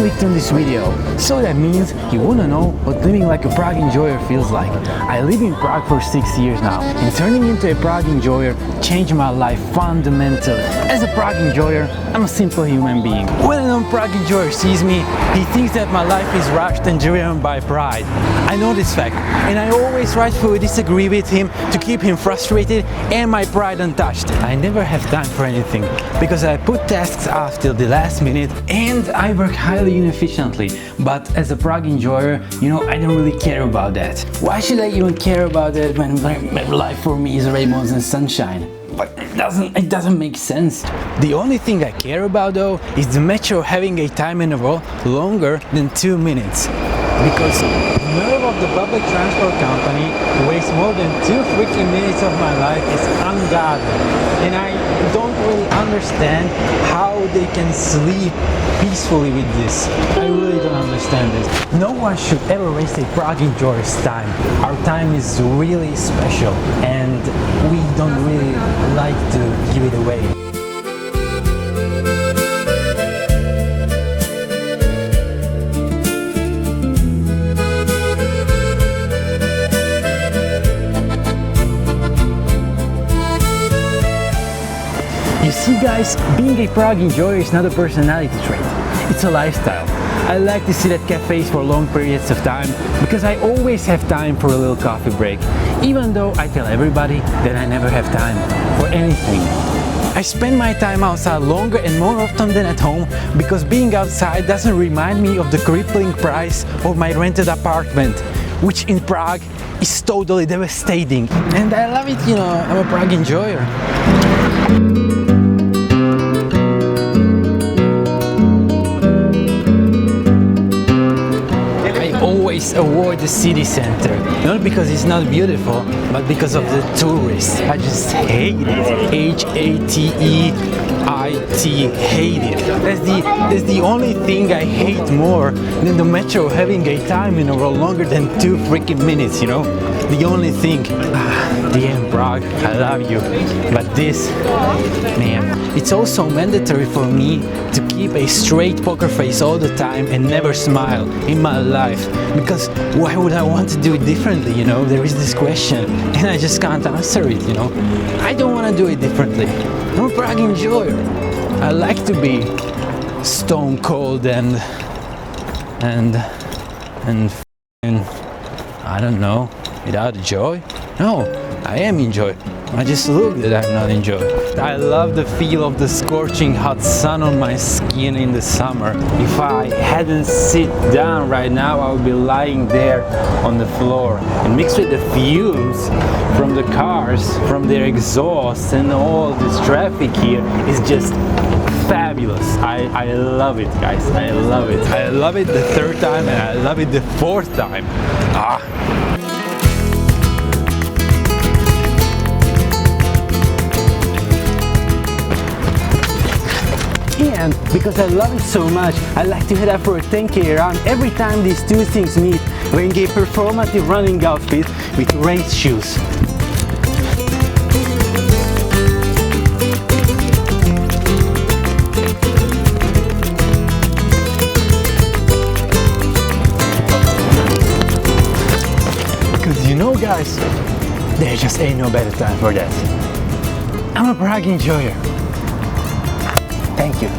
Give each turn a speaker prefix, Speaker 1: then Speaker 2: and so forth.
Speaker 1: clicked on this video, so that means you wanna know what living like a Prague enjoyer feels like. I live in Prague for 6 years now, and turning into a Prague enjoyer changed my life fundamentally. As a Prague enjoyer, I'm a simple human being. When a non-Prague enjoyer sees me, he thinks that my life is rushed and driven by pride. I know this fact, and I always rightfully disagree with him to keep him frustrated and my pride untouched. I never have time for anything, because I put tasks off till the last minute and I work highly inefficiently. But as a Prague enjoyer, you know, I don't really care about that. Why should I even care about that when life for me is rainbows and sunshine? But it doesn't make sense. The only thing I care about though is the metro having a time interval longer than 2 minutes. Because the nerve of the public transport company wastes more than 2 freaking minutes of my life is ungodly. And I don't really understand how they can sleep peacefully with this. I really don't understand this. No one should ever waste a Prague enjoyer's time. Our time is really special and we don't really like to give it away. You see guys, being a Prague enjoyer is not a personality trait, it's a lifestyle. I like to sit at cafes for long periods of time because I always have time for a little coffee break, even though I tell everybody that I never have time for anything. I spend my time outside longer and more often than at home because being outside doesn't remind me of the crippling price of my rented apartment, which in Prague is totally devastating. And I love it, you know, I'm a Prague enjoyer. Avoid the city center, not because it's not beautiful, but because of the tourists. I just hate it. 𝐏𝐀𝐸𝐈𝐒, hate it. That's the only thing I hate more than the metro having a time interval longer than 2 freaking minutes, you know? The only thing. Damn Prague, I love you. But this, man, it's also mandatory for me to keep a straight poker face all the time and never smile in my life. Because why would I want to do it differently, you know? There is this question and I just can't answer it, you know? I don't want to do it differently. I'm a Prague enjoyer. I like to be stone cold and I don't know, without joy? No, I am enjoy. I just look that I'm not enjoy. I love the feel of the scorching hot sun on my skin in the summer. If I hadn't sit down right now, I would be lying there on the floor. And mixed with the fumes from the cars, from their exhaust and all this traffic here is just fabulous. I love it, guys. I love it. I love it the 3rd time and I love it the 4th time. And because I love it so much, I like to head out for a 10K run every time these two things meet, wearing a performative running outfit with race shoes. Because you know guys, there just ain't no better time for that. I'm a Prague enjoyer. Thank you.